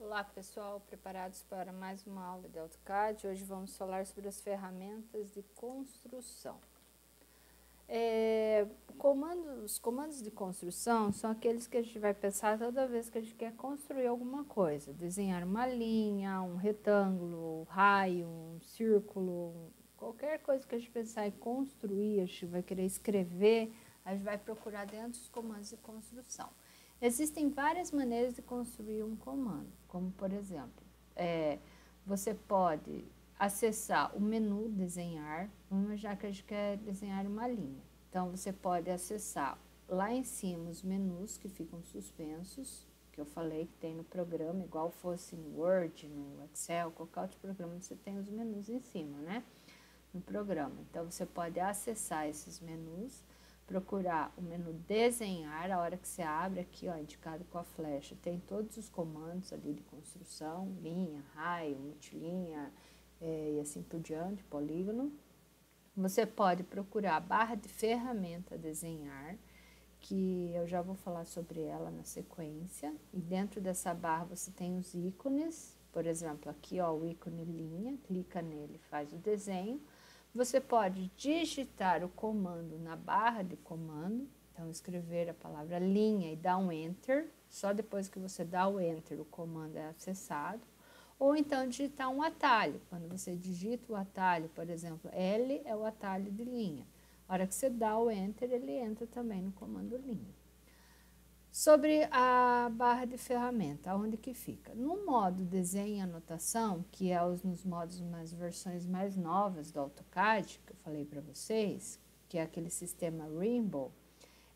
Olá pessoal, preparados para mais uma aula de AutoCAD? Hoje vamos falar sobre as ferramentas de construção. Os comandos de construção são aqueles que a gente vai pensar toda vez que a gente quer construir alguma coisa. Desenhar uma linha, um retângulo, um raio, um círculo, qualquer coisa que a gente pensar em construir, a gente vai querer escrever, a gente vai procurar dentro dos comandos de construção. Existem várias maneiras de construir um comando, como por exemplo, você pode acessar o menu desenhar, já que a gente quer desenhar uma linha. Então, você pode acessar lá em cima os menus que ficam suspensos, que eu falei que tem no programa, igual fosse no Word, no Excel, qualquer outro programa, você tem os menus em cima, né? No programa. Então, você pode acessar esses menus, procurar o menu desenhar, a hora que você abre aqui, ó, indicado com a flecha, tem todos os comandos ali de construção, linha, raio, multilinha, e assim por diante, polígono. Você pode procurar a barra de ferramenta desenhar, que eu já vou falar sobre ela na sequência, e dentro dessa barra você tem os ícones, por exemplo, aqui ó, o ícone linha, clica nele, faz o desenho. Você pode digitar o comando na barra de comando, então escrever a palavra linha e dar um Enter, só depois que você dá o Enter o comando é acessado, ou então digitar um atalho, quando você digita o atalho, por exemplo, L é o atalho de linha, a hora que você dá o Enter ele entra também no comando linha. Sobre a barra de ferramenta, onde que fica? No modo desenho e anotação, que é nos modos, nas versões mais novas do AutoCAD, que eu falei para vocês, que é aquele sistema Rainbow,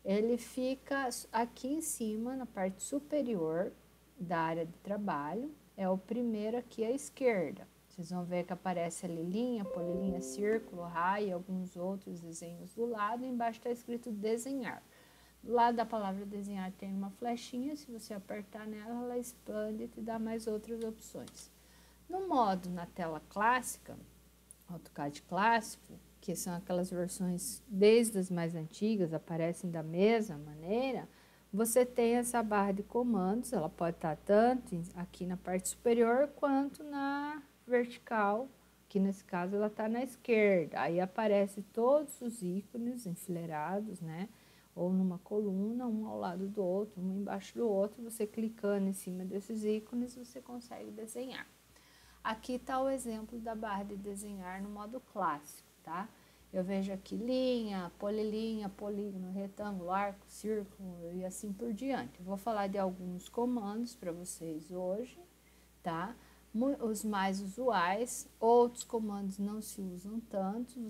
ele fica aqui em cima, na parte superior da área de trabalho, é o primeiro aqui à esquerda. Vocês vão ver que aparece ali linha, polilinha, círculo, raio e alguns outros desenhos do lado, e embaixo está escrito desenhar. Do lado da palavra desenhar tem uma flechinha, se você apertar nela, ela expande e te dá mais outras opções. No modo na tela clássica, AutoCAD clássico, que são aquelas versões desde as mais antigas, aparecem da mesma maneira, você tem essa barra de comandos, ela pode estar tanto aqui na parte superior quanto na vertical, que nesse caso ela está na esquerda, aí aparece todos os ícones enfileirados, né? Ou numa coluna, um ao lado do outro, um embaixo do outro, você clicando em cima desses ícones, você consegue desenhar. Aqui está o exemplo da barra de desenhar no modo clássico, tá? Eu vejo aqui linha, polilinha, polígono, retângulo, arco, círculo e assim por diante. Vou falar de alguns comandos para vocês hoje, tá? Os mais usuais, outros comandos não se usam tanto,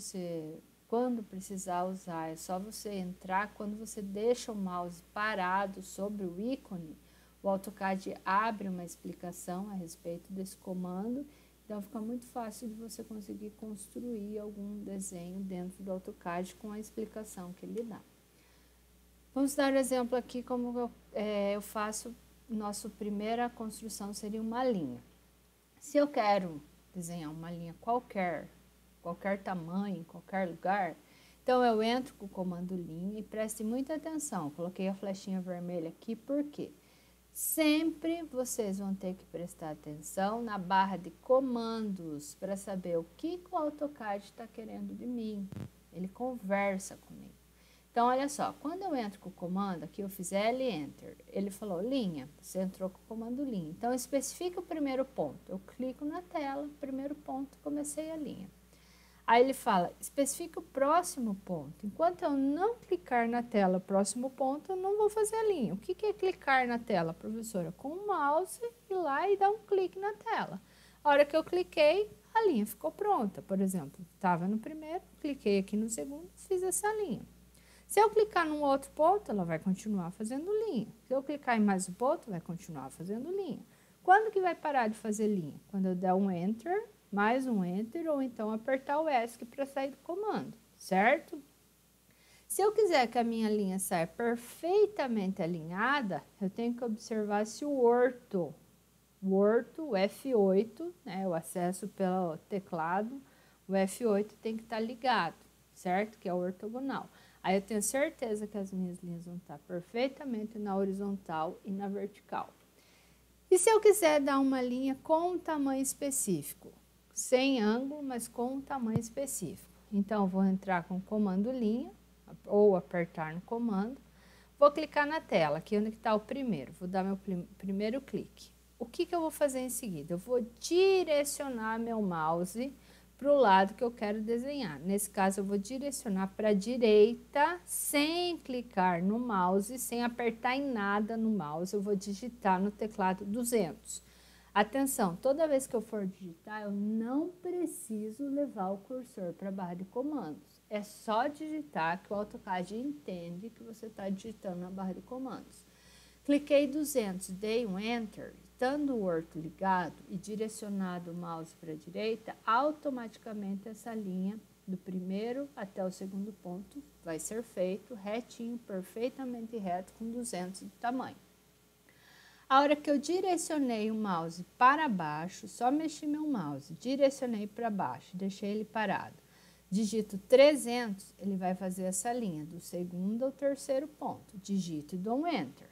quando precisar usar, é só você entrar, quando você deixa o mouse parado sobre o ícone, o AutoCAD abre uma explicação a respeito desse comando, então fica muito fácil de você conseguir construir algum desenho dentro do AutoCAD com a explicação que ele dá. Vamos dar um exemplo aqui como eu faço, nossa primeira construção seria uma linha. Se eu quero desenhar uma linha qualquer tamanho, em qualquer lugar, então eu entro com o comando linha e preste muita atenção. Coloquei a flechinha vermelha aqui, por quê? Sempre vocês vão ter que prestar atenção na barra de comandos para saber o que o AutoCAD está querendo de mim. Ele conversa comigo. Então, olha só, quando eu entro com o comando, aqui eu fiz L Enter, ele falou linha, você entrou com o comando linha. Então, especifica o primeiro ponto. Eu clico na tela, primeiro ponto, comecei a linha. Aí ele fala, especifica o próximo ponto. Enquanto eu não clicar na tela próximo ponto, eu não vou fazer a linha. O que é clicar na tela, professora? Com o mouse, ir lá e dar um clique na tela. A hora que eu cliquei, a linha ficou pronta. Por exemplo, estava no primeiro, cliquei aqui no segundo, fiz essa linha. Se eu clicar num outro ponto, ela vai continuar fazendo linha. Se eu clicar em mais um ponto, vai continuar fazendo linha. Quando que vai parar de fazer linha? Quando eu der um Enter, mais um Enter, ou então apertar o ESC para sair do comando, certo? Se eu quiser que a minha linha saia perfeitamente alinhada, eu tenho que observar se o orto, o F8, né, o acesso pelo teclado, o F8 tem que estar ligado, certo? Que é o ortogonal. Aí eu tenho certeza que as minhas linhas vão estar perfeitamente na horizontal e na vertical. E se eu quiser dar uma linha com um tamanho específico, sem ângulo, mas com um tamanho específico. Então, eu vou entrar com o comando linha, ou apertar no comando. Vou clicar na tela, aqui onde está o primeiro. Vou dar meu primeiro clique. O que eu vou fazer em seguida? Eu vou direcionar meu mouse para o lado que eu quero desenhar. Nesse caso, eu vou direcionar para a direita, sem clicar no mouse, sem apertar em nada no mouse. Eu vou digitar no teclado 200. Atenção, toda vez que eu for digitar, eu não preciso levar o cursor para a barra de comandos. É só digitar que o AutoCAD entende que você está digitando na barra de comandos. Cliquei 200, dei um Enter, estando o Orto ligado e direcionado o mouse para a direita, automaticamente essa linha do primeiro até o segundo ponto vai ser feito retinho, perfeitamente reto, com 200 de tamanho. A hora que eu direcionei o mouse para baixo, só mexi meu mouse, direcionei para baixo, deixei ele parado. Digito 300, ele vai fazer essa linha do segundo ao terceiro ponto. Digito e dou um Enter.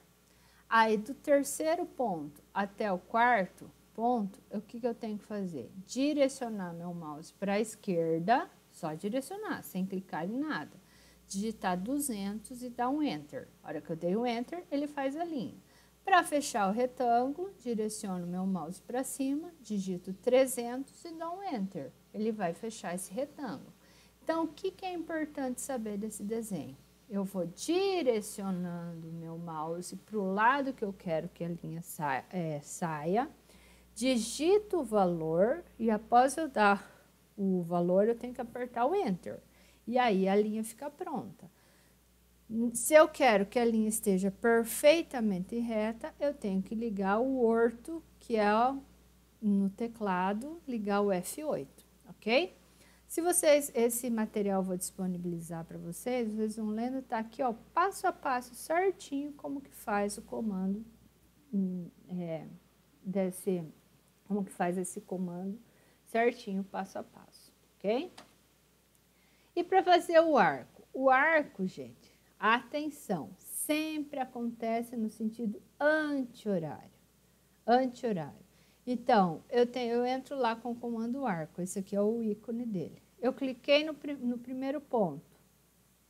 Aí, do terceiro ponto até o quarto ponto, o que eu tenho que fazer? Direcionar meu mouse para a esquerda, só direcionar, sem clicar em nada. Digitar 200 e dar um Enter. A hora que eu dei um Enter, ele faz a linha. Para fechar o retângulo, direciono meu mouse para cima, digito 300 e dou um Enter. Ele vai fechar esse retângulo. Então, o que é importante saber desse desenho? Eu vou direcionando o meu mouse para o lado que eu quero que a linha saia, digito o valor e após eu dar o valor, eu tenho que apertar o Enter. E aí a linha fica pronta. Se eu quero que a linha esteja perfeitamente reta, eu tenho que ligar o orto, que é no teclado, ligar o F8, ok? Se vocês, esse material eu vou disponibilizar para vocês vão lendo, tá aqui, ó, passo a passo, certinho, como que faz o comando, como que faz esse comando, certinho, passo a passo, ok? E para fazer o arco, gente, atenção, sempre acontece no sentido anti-horário. Anti-horário. Então, eu entro lá com o comando arco, esse aqui é o ícone dele. Eu cliquei no primeiro ponto,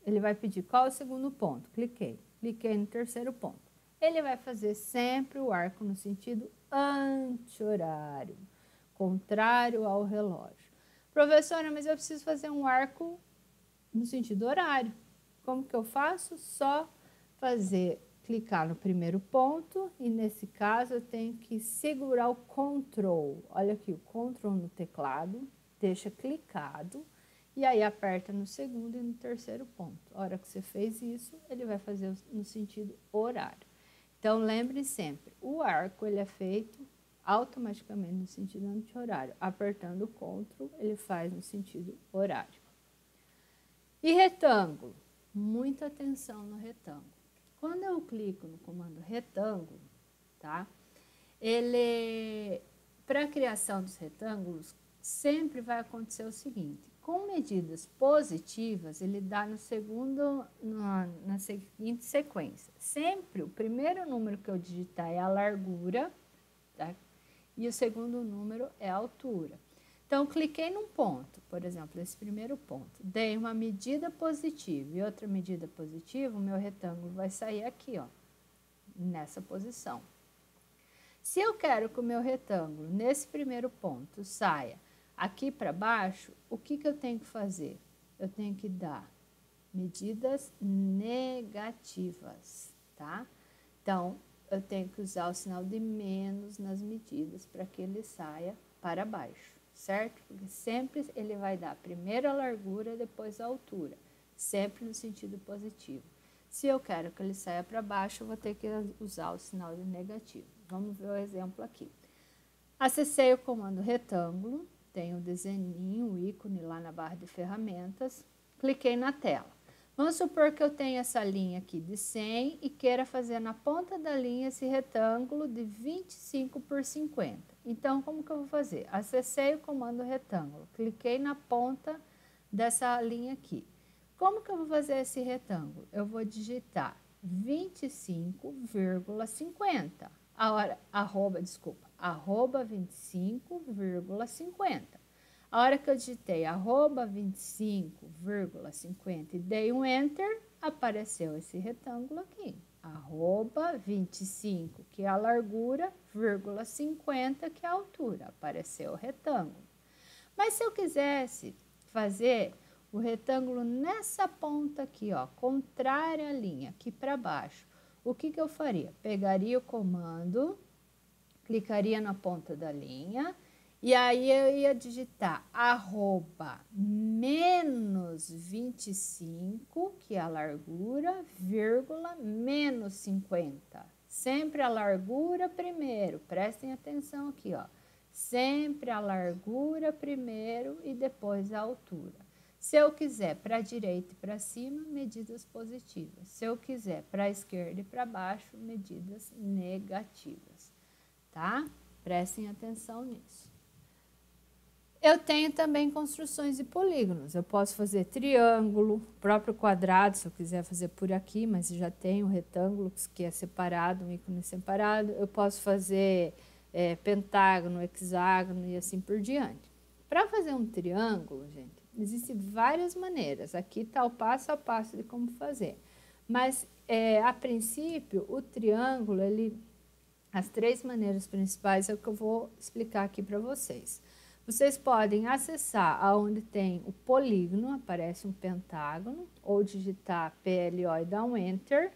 ele vai pedir qual é o segundo ponto, cliquei no terceiro ponto. Ele vai fazer sempre o arco no sentido anti-horário, contrário ao relógio. Professora, mas eu preciso fazer um arco no sentido horário. Como que eu faço? Só clicar no primeiro ponto e nesse caso eu tenho que segurar o Ctrl. Olha aqui, o Ctrl no teclado, deixa clicado e aí aperta no segundo e no terceiro ponto. A hora que você fez isso, ele vai fazer no sentido horário. Então, lembre sempre, o arco ele é feito automaticamente no sentido anti-horário. Apertando o Ctrl, ele faz no sentido horário. E retângulo? Muita atenção no retângulo. Quando eu clico no comando retângulo, tá? Para a criação dos retângulos, sempre vai acontecer o seguinte, com medidas positivas, ele dá na seguinte sequência. Sempre o primeiro número que eu digitar é a largura, tá? E o segundo número é a altura. Então, cliquei num ponto, por exemplo, esse primeiro ponto, dei uma medida positiva e outra medida positiva, o meu retângulo vai sair aqui, ó, nessa posição. Se eu quero que o meu retângulo, nesse primeiro ponto, saia aqui para baixo, o que eu tenho que fazer? Eu tenho que dar medidas negativas, tá? Então, eu tenho que usar o sinal de menos nas medidas para que ele saia para baixo. Certo? Porque sempre ele vai dar primeiro a largura, depois a altura, sempre no sentido positivo. Se eu quero que ele saia para baixo, eu vou ter que usar o sinal de negativo. Vamos ver o exemplo aqui. Acessei o comando retângulo, tem o desenho, o ícone lá na barra de ferramentas, cliquei na tela. Vamos supor que eu tenha essa linha aqui de 100 e queira fazer na ponta da linha esse retângulo de 25 por 50. Então, como que eu vou fazer? Acessei o comando retângulo, cliquei na ponta dessa linha aqui. Como que eu vou fazer esse retângulo? Eu vou digitar 25,50. arroba 25,50. A hora que eu digitei arroba 25,50 e dei um enter, apareceu esse retângulo aqui. Arroba 25, que é a largura, vírgula 50, que é a altura. Apareceu o retângulo. Mas se eu quisesse fazer o retângulo nessa ponta aqui, ó, contrária à linha, aqui para baixo, o que eu faria? Pegaria o comando, clicaria na ponta da linha, e aí eu ia digitar arroba menos 25, que é a largura, vírgula, menos 50. Sempre a largura primeiro, prestem atenção aqui, ó. Sempre a largura primeiro e depois a altura. Se eu quiser para a direita e para cima, medidas positivas. Se eu quiser para a esquerda e para baixo, medidas negativas, tá? Prestem atenção nisso. Eu tenho também construções de polígonos. Eu posso fazer triângulo, próprio quadrado, se eu quiser fazer por aqui, mas já tenho retângulo que é separado, um ícone separado. Eu posso fazer pentágono, hexágono e assim por diante. Para fazer um triângulo, gente, existem várias maneiras. Aqui está o passo a passo de como fazer. Mas, a princípio, o triângulo, as 3 maneiras principais é o que eu vou explicar aqui para vocês. Vocês podem acessar aonde tem o polígono, aparece um pentágono, ou digitar PLO e dar um Enter,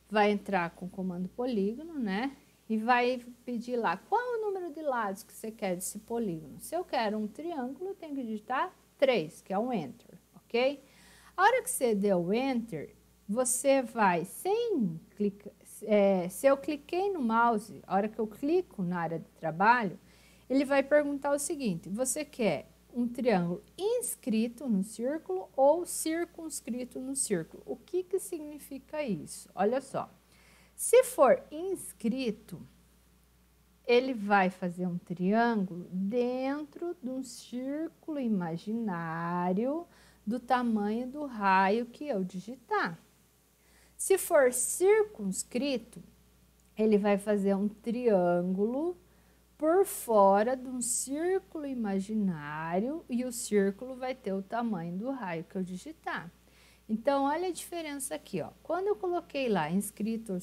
vai entrar com o comando polígono, né? E vai pedir lá, qual é o número de lados que você quer desse polígono? Se eu quero um triângulo, eu tenho que digitar 3, que é um Enter, ok? A hora que você deu o Enter, você vai, sem clicar, se eu cliquei no mouse, a hora que eu clico na área de trabalho, ele vai perguntar o seguinte, você quer um triângulo inscrito no círculo ou circunscrito no círculo? O que significa isso? Olha só. Se for inscrito, ele vai fazer um triângulo dentro de um círculo imaginário do tamanho do raio que eu digitar. Se for circunscrito, ele vai fazer um triângulo por fora de um círculo imaginário e o círculo vai ter o tamanho do raio que eu digitar. Então, olha a diferença aqui, ó. Quando eu coloquei lá inscrito ou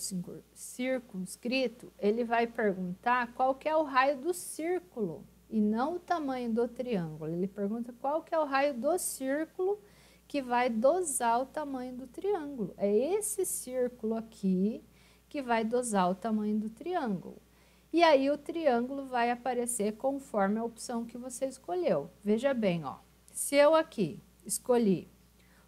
circunscrito, ele vai perguntar qual que é o raio do círculo e não o tamanho do triângulo. Ele pergunta qual que é o raio do círculo que vai dosar o tamanho do triângulo. É esse círculo aqui que vai dosar o tamanho do triângulo. E aí o triângulo vai aparecer conforme a opção que você escolheu. Veja bem, ó. Se eu aqui escolhi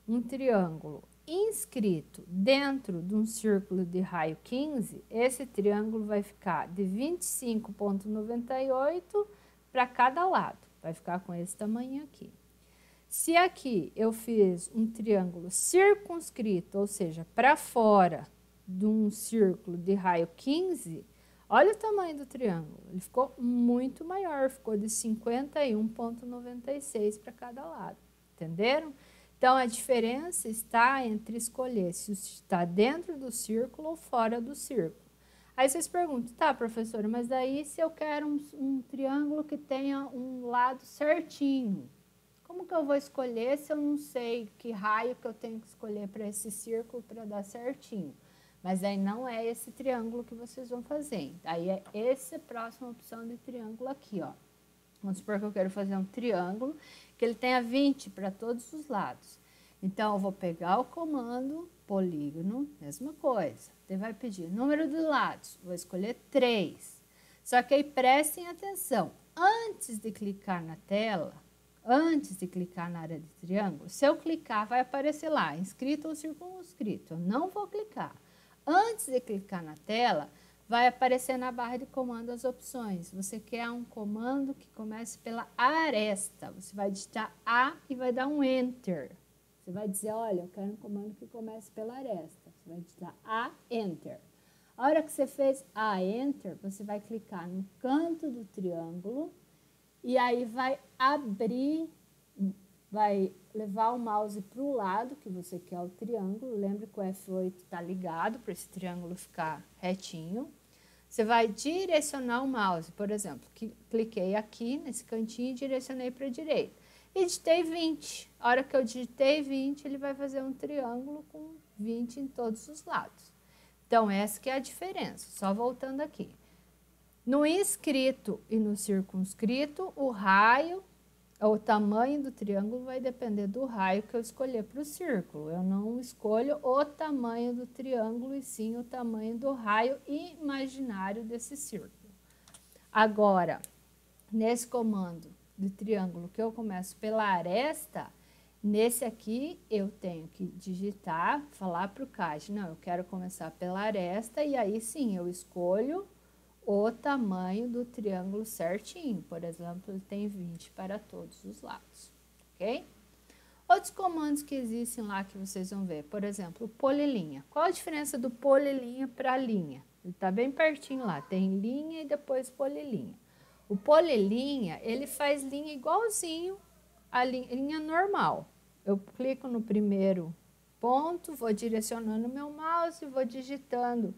um triângulo inscrito dentro de um círculo de raio 15, esse triângulo vai ficar de 25,98 para cada lado. Vai ficar com esse tamanho aqui. Se aqui eu fiz um triângulo circunscrito, ou seja, para fora de um círculo de raio 15, olha o tamanho do triângulo. Ele ficou muito maior, ficou de 51,96 para cada lado. Entenderam? Então, a diferença está entre escolher se está dentro do círculo ou fora do círculo. Aí vocês perguntam, tá, professora, mas daí se eu quero um triângulo que tenha um lado certinho, como que eu vou escolher se eu não sei que raio que eu tenho que escolher para esse círculo para dar certinho? Mas aí não é esse triângulo que vocês vão fazer. Aí é essa próxima opção de triângulo aqui, ó. Vamos supor que eu quero fazer um triângulo que ele tenha 20 para todos os lados. Então, eu vou pegar o comando polígono, mesma coisa. Ele vai pedir número de lados, vou escolher 3. Só que aí prestem atenção, antes de clicar na tela, antes de clicar na área de triângulo, se eu clicar vai aparecer lá, inscrito ou circunscrito, eu não vou clicar. Antes de clicar na tela, vai aparecer na barra de comando as opções. Você quer um comando que comece pela aresta. Você vai digitar A e vai dar um Enter. Você vai dizer, olha, eu quero um comando que comece pela aresta. Você vai digitar A, Enter. A hora que você fez A, Enter, você vai clicar no canto do triângulo e aí vai abrir, vai levar o mouse para o lado que você quer o triângulo. Lembre que o F8 está ligado para esse triângulo ficar retinho. Você vai direcionar o mouse, por exemplo, cliquei aqui nesse cantinho e direcionei para a direita. E digitei 20. A hora que eu digitei 20, ele vai fazer um triângulo com 20 em todos os lados. Então, essa que é a diferença. Só voltando aqui. No inscrito e no circunscrito, o raio, o tamanho do triângulo vai depender do raio que eu escolher para o círculo. Eu não escolho o tamanho do triângulo, e sim o tamanho do raio imaginário desse círculo. Agora, nesse comando de triângulo que eu começo pela aresta, nesse aqui eu tenho que digitar, falar para o CAD, não, eu quero começar pela aresta, e aí sim eu escolho o tamanho do triângulo certinho. Por exemplo, ele tem 20 para todos os lados, ok? Outros comandos que existem lá que vocês vão ver, por exemplo, o polilinha. Qual a diferença do polilinha para linha? Ele está bem pertinho lá, tem linha e depois polilinha. O polilinha, ele faz linha igualzinho à linha normal. Eu clico no primeiro ponto, vou direcionando o meu mouse e vou digitando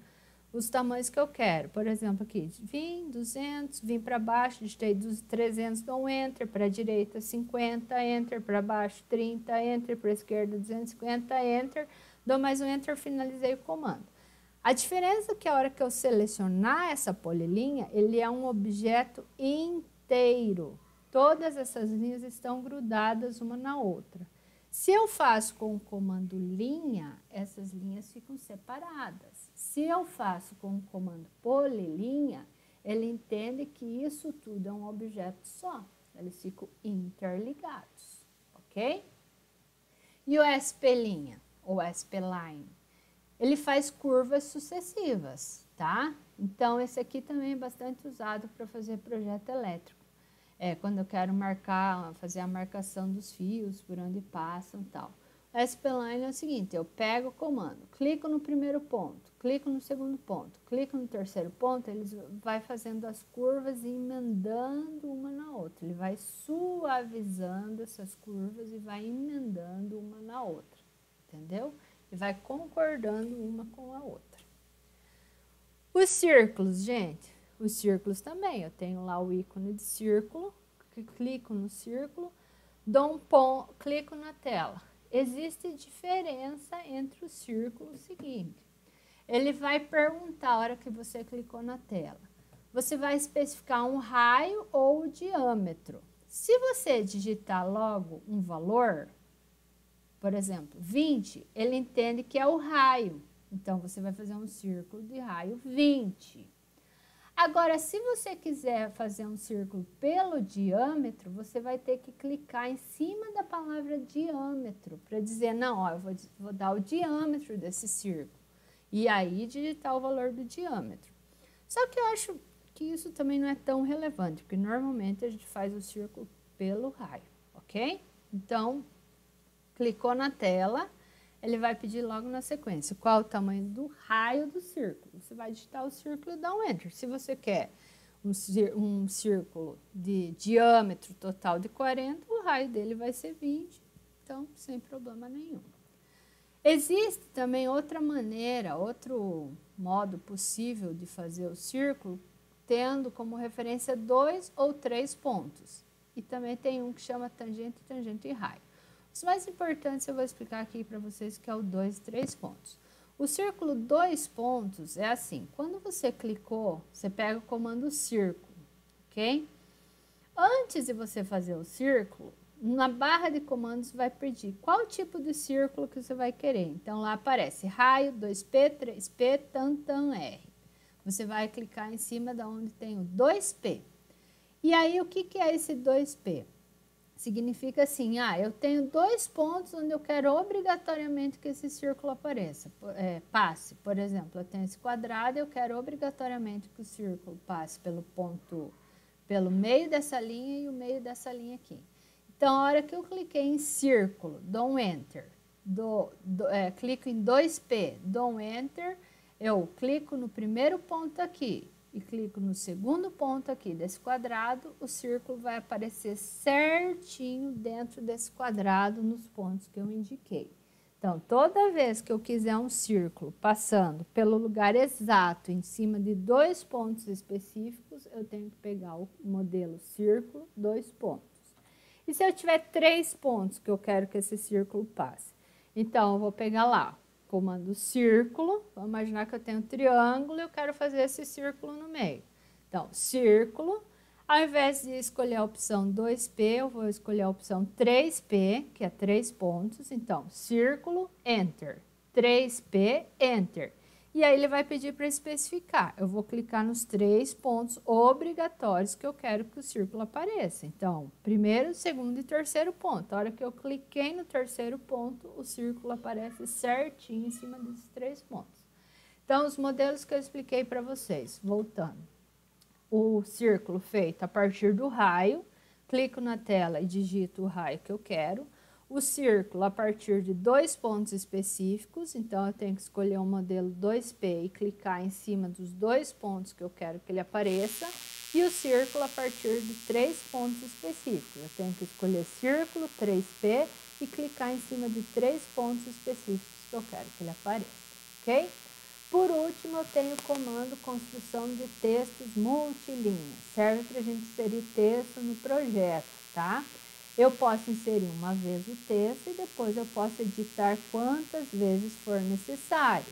os tamanhos que eu quero. Por exemplo, aqui, vim 200, vim para baixo, digitei 300, dou um Enter, para a direita 50, Enter, para baixo 30, Enter, para a esquerda 250, Enter, dou mais um Enter, finalizei o comando. A diferença é que a hora que eu selecionar essa polilinha, ele é um objeto inteiro. Todas essas linhas estão grudadas uma na outra. Se eu faço com o comando linha, essas linhas ficam separadas. Se eu faço com o comando polilinha, ele entende que isso tudo é um objeto só. Eles ficam interligados, ok? E o SP-linha, ou SP-line? Ele faz curvas sucessivas, tá? Então, esse aqui também é bastante usado para fazer projeto elétrico. Quando eu quero fazer a marcação dos fios, por onde passam e tal. O SP-line é o seguinte, eu pego o comando, clico no primeiro ponto, clico no segundo ponto, clico no terceiro ponto, ele vai fazendo as curvas e emendando uma na outra. Ele vai suavizando essas curvas e vai emendando uma na outra, entendeu? E vai concordando uma com a outra. Os círculos, gente, os círculos também, eu tenho lá o ícone de círculo, clico no círculo, clico na tela. Existe diferença entre o círculo seguinte. Ele vai perguntar a hora que você clicou na tela. Você vai especificar um raio ou o diâmetro. Se você digitar logo um valor, por exemplo, 20, ele entende que é o raio. Então, você vai fazer um círculo de raio 20. Agora, se você quiser fazer um círculo pelo diâmetro, você vai ter que clicar em cima da palavra diâmetro para dizer, não, ó, eu vou dar o diâmetro desse círculo. E aí, digitar o valor do diâmetro. Só que eu acho que isso também não é tão relevante, porque normalmente a gente faz o círculo pelo raio, ok? Então, clicou na tela, ele vai pedir logo na sequência qual o tamanho do raio do círculo. Você vai digitar o círculo e dar um Enter. Se você quer um círculo de diâmetro total de 40, o raio dele vai ser 20, então sem problema nenhum. Existe também outra maneira, outro modo possível de fazer o círculo, tendo como referência 2 ou 3 pontos. E também tem um que chama tangente, tangente e raio. Os mais importantes eu vou explicar aqui para vocês, que é o 2 e 3 pontos. O círculo 2 pontos é assim, quando você clicou, você pega o comando círculo, ok? Antes de você fazer o círculo, na barra de comandos vai pedir qual tipo de círculo que você vai querer. Então, lá aparece raio, 2P, 3P, tantan, R. Você vai clicar em cima de onde tem o 2P. E aí, o que é esse 2P? Significa assim, eu tenho 2 pontos onde eu quero obrigatoriamente que esse círculo apareça, passe. Por exemplo, eu tenho esse quadrado e eu quero obrigatoriamente que o círculo passe pelo meio dessa linha e o meio dessa linha aqui. Então, a hora que eu cliquei em círculo, dou um Enter, clico em 2P, dou um Enter, eu clico no primeiro ponto aqui e clico no segundo ponto aqui desse quadrado, o círculo vai aparecer certinho dentro desse quadrado nos pontos que eu indiquei. Então, toda vez que eu quiser um círculo passando pelo lugar exato em cima de 2 pontos específicos, eu tenho que pegar o modelo círculo, 2 pontos. E se eu tiver 3 pontos que eu quero que esse círculo passe? Então, eu vou pegar lá, comando círculo, vamos imaginar que eu tenho um triângulo e eu quero fazer esse círculo no meio. Então, círculo, ao invés de escolher a opção 2P, eu vou escolher a opção 3P, que é 3 pontos. Então, círculo, Enter. 3P, Enter. E aí ele vai pedir para especificar. Eu vou clicar nos 3 pontos obrigatórios que eu quero que o círculo apareça. Então, primeiro, segundo e terceiro ponto. A hora que eu cliquei no terceiro ponto, o círculo aparece certinho em cima desses 3 pontos. Então, os modelos que eu expliquei para vocês, voltando. O círculo feito a partir do raio, clico na tela e digito o raio que eu quero. O círculo a partir de 2 pontos específicos, então eu tenho que escolher um modelo 2P e clicar em cima dos 2 pontos que eu quero que ele apareça. E o círculo a partir de 3 pontos específicos, eu tenho que escolher círculo 3P e clicar em cima de 3 pontos específicos que eu quero que ele apareça, ok? Por último, eu tenho o comando construção de textos multilinhas. Serve para a gente inserir texto no projeto, tá? Eu posso inserir uma vez o texto e depois eu posso editar quantas vezes for necessário.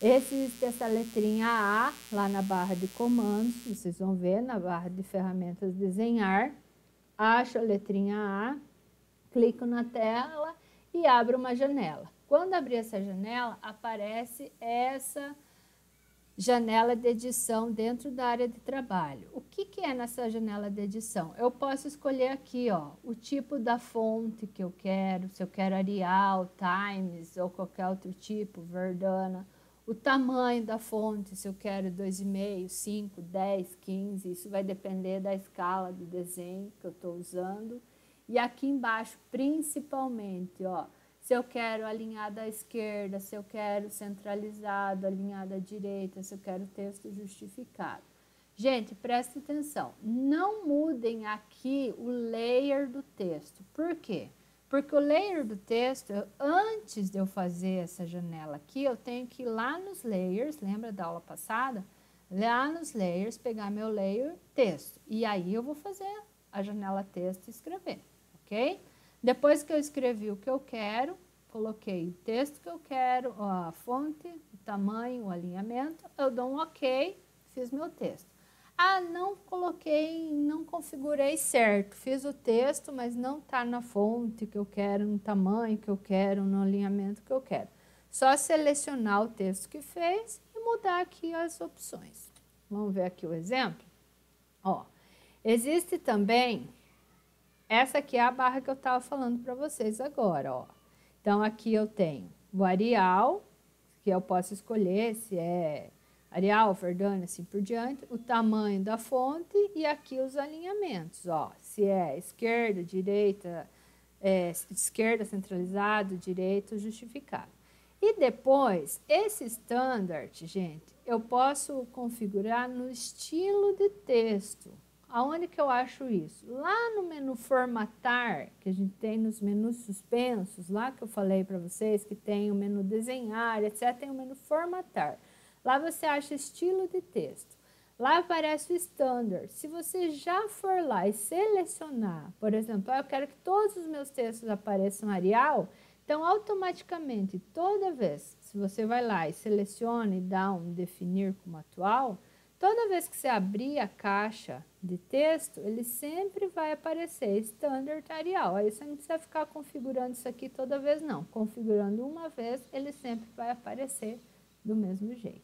Existe essa letrinha A lá na barra de comandos, vocês vão ver na barra de ferramentas desenhar. Acho a letrinha A, clico na tela e abro uma janela. Quando abrir essa janela, aparece essa janela de edição dentro da área de trabalho. O que é nessa janela de edição? Eu posso escolher aqui, ó, o tipo da fonte que eu quero, se eu quero Arial, Times ou qualquer outro tipo, Verdana. O tamanho da fonte, se eu quero 2,5, 5, 10, 15, isso vai depender da escala do desenho que eu estou usando. E aqui embaixo, principalmente, ó, se eu quero alinhado à esquerda, se eu quero centralizado, alinhado à direita, se eu quero texto justificado. Gente, presta atenção, não mudem aqui o layer do texto. Por quê? Porque o layer do texto, antes de eu fazer essa janela aqui, eu tenho que ir lá nos layers, lembra da aula passada? Lá nos layers, pegar meu layer texto. E aí eu vou fazer a janela texto e escrever, ok? Depois que eu escrevi o que eu quero, coloquei o texto que eu quero, a fonte, o tamanho, o alinhamento, eu dou um ok, fiz meu texto. Ah, não coloquei, não configurei certo, fiz o texto, mas não está na fonte que eu quero, no tamanho que eu quero, no alinhamento que eu quero. Só selecionar o texto que fez e mudar aqui as opções. Vamos ver aqui o exemplo? Ó, existe também... Essa aqui é a barra que eu estava falando para vocês agora, ó. Então, aqui eu tenho o Arial, que eu posso escolher se é Arial, Verdana, assim por diante, o tamanho da fonte e aqui os alinhamentos, ó. Se é esquerda, direita, esquerda centralizado, direito justificado. E depois, esse standard, gente, eu posso configurar no estilo de texto. Aonde que eu acho isso? Lá no menu formatar, que a gente tem nos menus suspensos, lá que eu falei para vocês, que tem o menu desenhar, etc., tem o menu formatar. Lá você acha estilo de texto. Lá aparece o standard. Se você já for lá e selecionar, por exemplo, eu quero que todos os meus textos apareçam Arial, então automaticamente, toda vez, se você vai lá e seleciona e dá um definir como atual, toda vez que você abrir a caixa de texto, ele sempre vai aparecer Standard Arial. Aí você não precisa ficar configurando isso aqui toda vez, não. Configurando uma vez, ele sempre vai aparecer do mesmo jeito.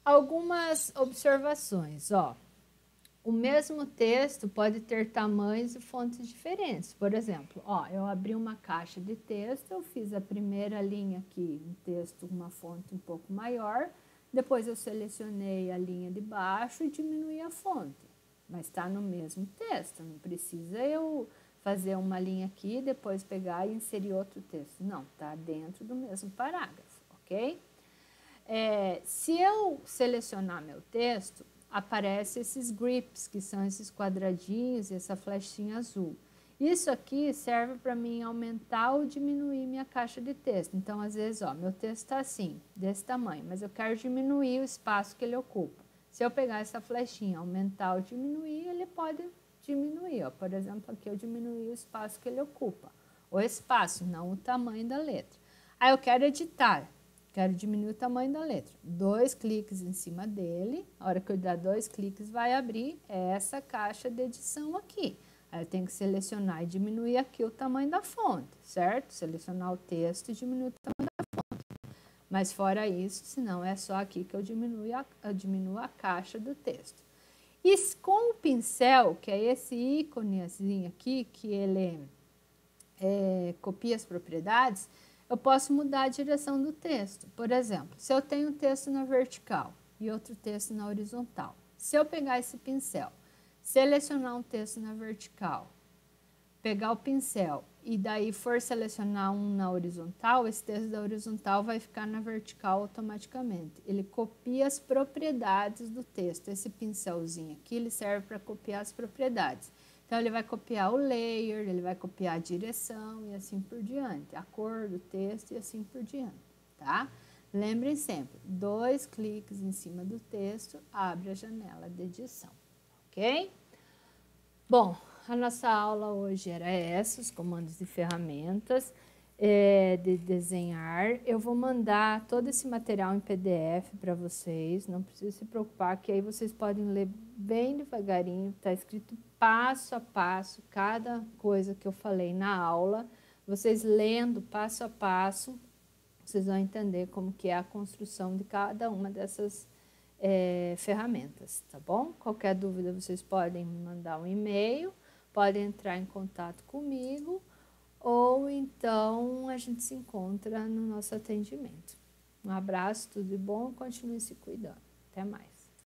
Algumas observações, ó. O mesmo texto pode ter tamanhos e fontes diferentes. Por exemplo, ó, eu abri uma caixa de texto, eu fiz a primeira linha aqui, um texto, uma fonte um pouco maior, depois eu selecionei a linha de baixo e diminuí a fonte. Mas está no mesmo texto, não precisa eu fazer uma linha aqui, depois pegar e inserir outro texto. Não, está dentro do mesmo parágrafo, ok? Se eu selecionar meu texto, aparece esses grips, que são esses quadradinhos e essa flechinha azul. Isso aqui serve para mim aumentar ou diminuir minha caixa de texto. Então, às vezes, ó, meu texto está assim, desse tamanho, mas eu quero diminuir o espaço que ele ocupa. Se eu pegar essa flechinha, aumentar ou diminuir, ele pode diminuir. Ó. Por exemplo, aqui eu diminui o espaço que ele ocupa. O espaço, não o tamanho da letra. Aí eu quero editar. Quero diminuir o tamanho da letra. 2 cliques em cima dele. A hora que eu dar 2 cliques, vai abrir essa caixa de edição aqui. Aí eu tenho que selecionar e diminuir aqui o tamanho da fonte, certo? Selecionar o texto e diminuir o tamanho da fonte. Mas fora isso, senão é só aqui que eu diminuo a caixa do texto. E com o pincel, que é esse íconezinho aqui, que ele copia as propriedades, eu posso mudar a direção do texto. Por exemplo, se eu tenho um texto na vertical e outro texto na horizontal, se eu pegar esse pincel, selecionar um texto na vertical, pegar o pincel e daí for selecionar um na horizontal, esse texto da horizontal vai ficar na vertical automaticamente. Ele copia as propriedades do texto. Esse pincelzinho aqui, ele serve para copiar as propriedades. Então, ele vai copiar o layer, ele vai copiar a direção e assim por diante, a cor do texto e assim por diante, tá? Lembrem sempre, 2 cliques em cima do texto, abre a janela de edição, ok? Bom, a nossa aula hoje era essa, os comandos de ferramentas de desenhar. Eu vou mandar todo esse material em PDF para vocês, não precisa se preocupar, que aí vocês podem ler bem devagarinho, está escrito passo a passo, cada coisa que eu falei na aula. Vocês lendo passo a passo, vocês vão entender como que é a construção de cada uma dessas ferramentas, tá bom? Qualquer dúvida vocês podem me mandar um e-mail, podem entrar em contato comigo ou então a gente se encontra no nosso atendimento. Um abraço, tudo de bom, continue se cuidando. Até mais.